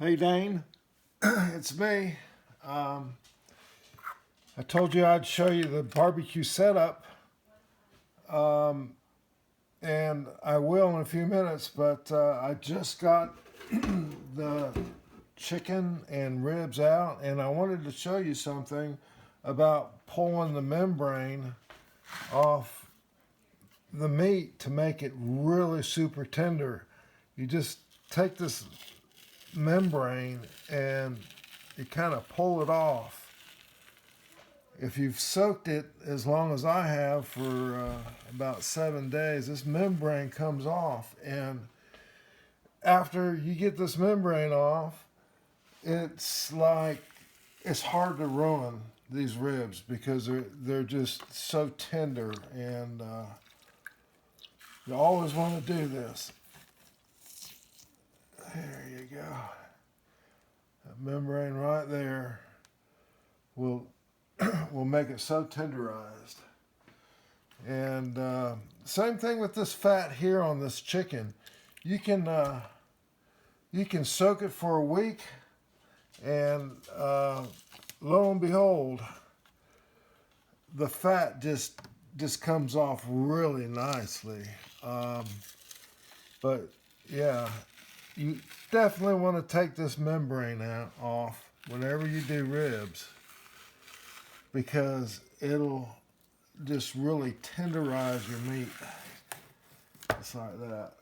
Hey Dane, it's me. Um, I told you I'd show you the barbecue setup, um, and I will in a few minutes, but I just got the chicken and ribs out, and I wanted to show you something about pulling the membrane off the meat to make it really super tender. You just take this membrane and you kind of pull it off. If you've soaked it as long as I have for about 7 days, this membrane comes off. And after you get this membrane off, it's hard to ruin these ribs because they're just so tender, and you always want to do this. There you go. That membrane right there will make it so tenderized. And same thing with this fat here on this chicken. You can soak it for a week, and lo and behold, the fat just comes off really nicely. But yeah, you definitely want to take this membrane off whenever you do ribs, because it'll just really tenderize your meat. Just like that.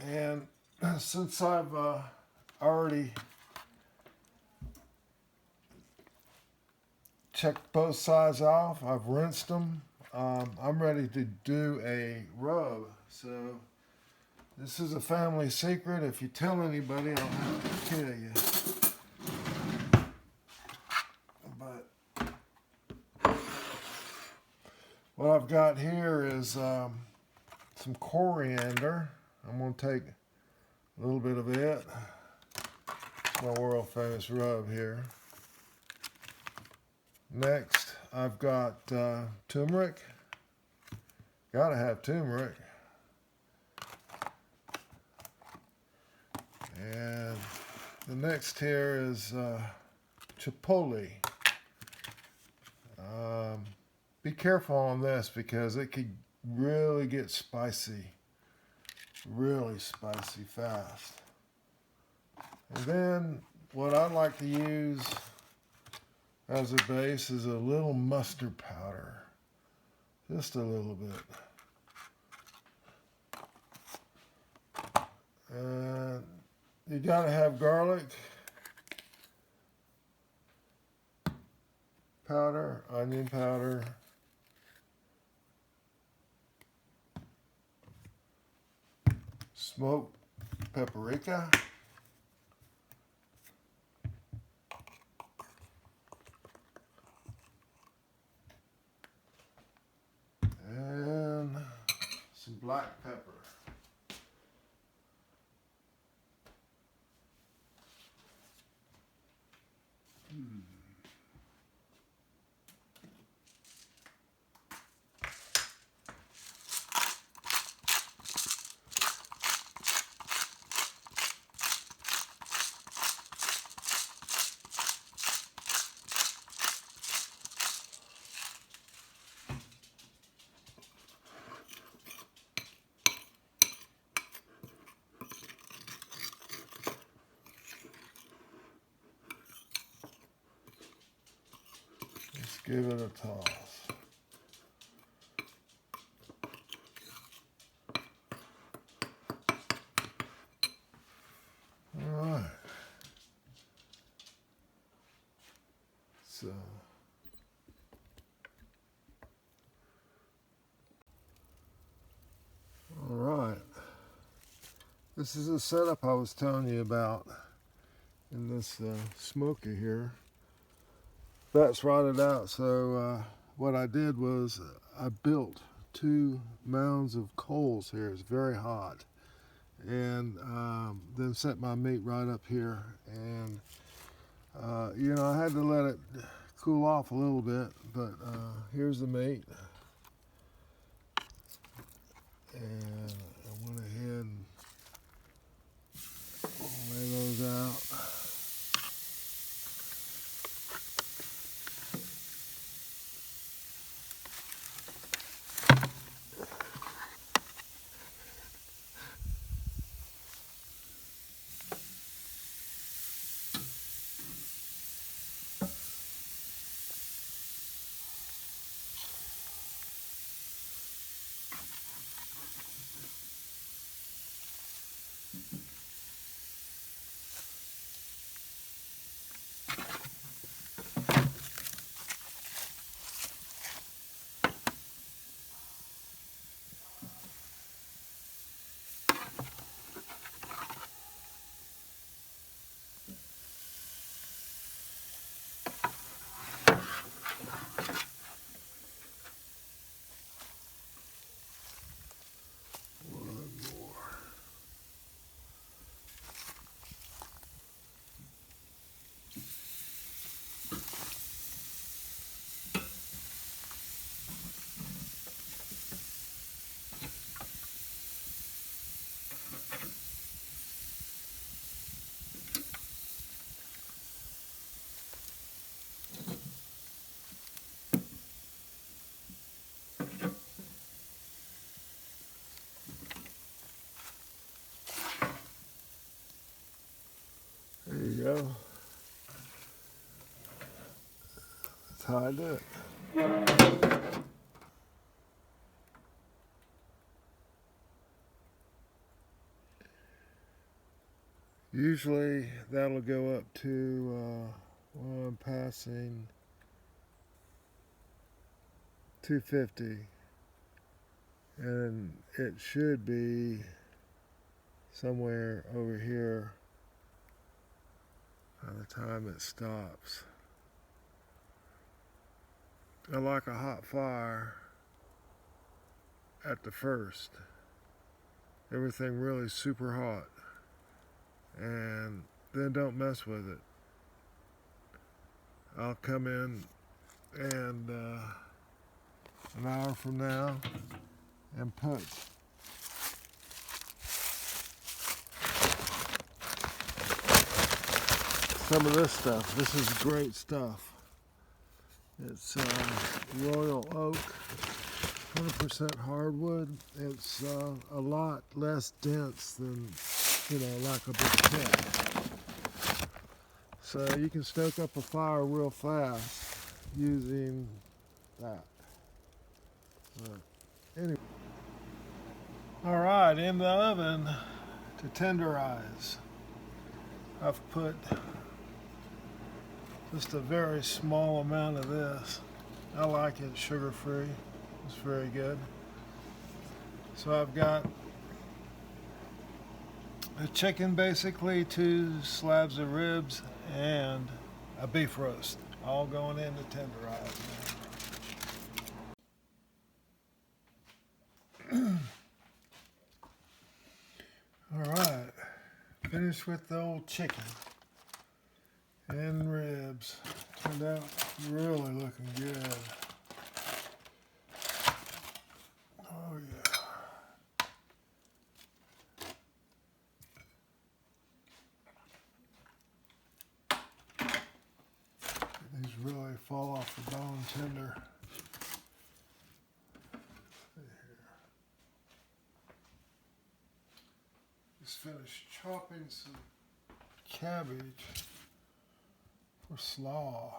And since I've already checked both sides off, I've rinsed them, I'm ready to do a rub. So this is a family secret. If you tell anybody, I'll have to kill you. But what I've got here is some coriander. I'm going to take a little bit of it. It's my world famous rub here. Next, I've got turmeric. Gotta have turmeric. And the next here is chipotle. Be careful on this because it could really get spicy, really spicy fast. And then what I like to use as a base is a little mustard powder, just a little bit. And you gotta have garlic powder, onion powder, smoked paprika, and some black pepper. Let's give it a toss. All right. So all right. This is a setup I was telling you about in this smoker here. That's rotted out, so what I did was I built 2 mounds of coals here. It's very hot. And then set my meat right up here. And, you know, I had to let it cool off a little bit, but here's the meat. and I went ahead and lay those out. There you go. That's how I do it. Usually that'll go up to, well, I'm passing 250, and it should be somewhere over here by the time it stops. I like a hot fire at the first. Everything really super hot, and then don't mess with it. I'll come in and an hour from now and put some of this stuff. This is great stuff. It's royal oak, 100% hardwood. It's a lot less dense than, like a briquette. So you can stoke up a fire real fast using that. Anyway. All right, in the oven to tenderize. I've put just a very small amount of this. I like it sugar-free. It's very good. So I've got a chicken, basically 2 slabs of ribs, and a beef roast, all going in to tenderize. All right, finished with the old chicken and ribs. Turned out really looking good. Oh yeah. These really fall off the bone tender. Just finished chopping some cabbage for slaw.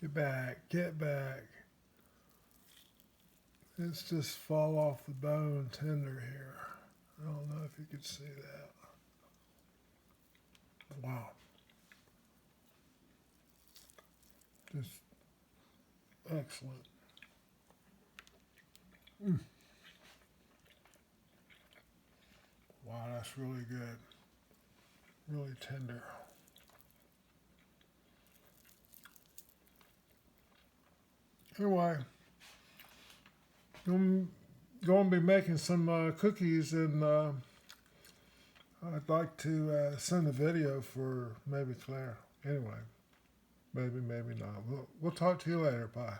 Get back, get back. It's just fall off the bone tender here. I don't know if you could see that. Wow. Just excellent. Wow, that's really good. Really tender. Anyway, I'm going to be making some cookies, and I'd like to send a video for maybe Claire. Anyway, maybe not. We'll talk to you later. Bye.